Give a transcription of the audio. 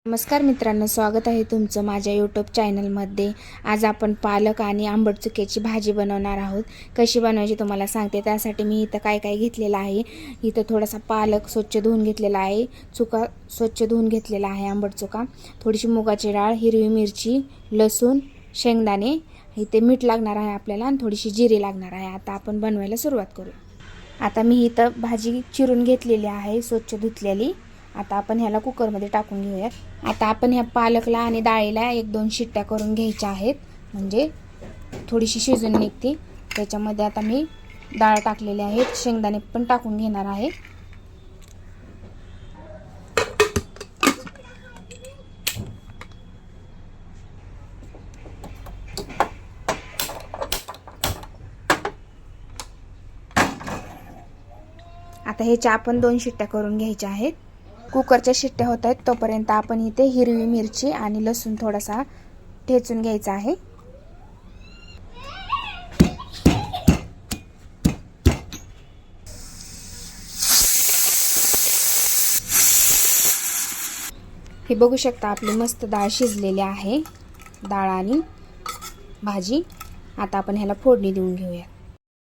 नमस्कार मित्रांनो, स्वागत आहे तुमचं माझ्या यूट्यूब चॅनलमध्ये। आज आपण पालक आणि आंबट चुक्याची भाजी बनवणार आहोत। कशी बनवायची तुम्हाला सांगते। त्यासाठी मी इथं काय काय घेतलेलं आहे। इथं थोडासा पालक स्वच्छ धुवून घेतलेला आहे, चुका स्वच्छ धुवून घेतलेला आहे, आंबट चुका, थोडीशी मुगाची डाळ, हिरवी मिरची, लसूण, शेंगदाणे, इथे मीठ लागणार आहे आपल्याला आणि थोडीशी जिरे लागणार आहे। आता आपण बनवायला सुरुवात करू। आता मी इथं भाजी चिरून घेतलेली आहे, स्वच्छ धुतलेली। आता आपण ह्याला कुकरमध्ये टाकून घेऊयात। आता आपण ह्या पालकला आणि डाळीला 1-2 शिट्ट्या करून घ्यायच्या आहेत, म्हणजे थोडीशी शिजून निघते। त्याच्यामध्ये आता मी डाळ टाकलेली आहे, शेंगदाणे पण टाकून घेणार आहे। आता ह्याच्या आपण 2 शिट्ट्या करून घ्यायच्या आहेत। कुकरच्या शिट्ट्या होत आहेत तोपर्यंत आपण इथे हिरवी मिरची आणि लसूण थोडासा ठेचून घ्यायचा आहे। हे बघू शकता, आपली मस्त डाळ शिजलेली आहे, डाळ आणि भाजी। आता आपण ह्याला फोडणी देऊन घेऊया।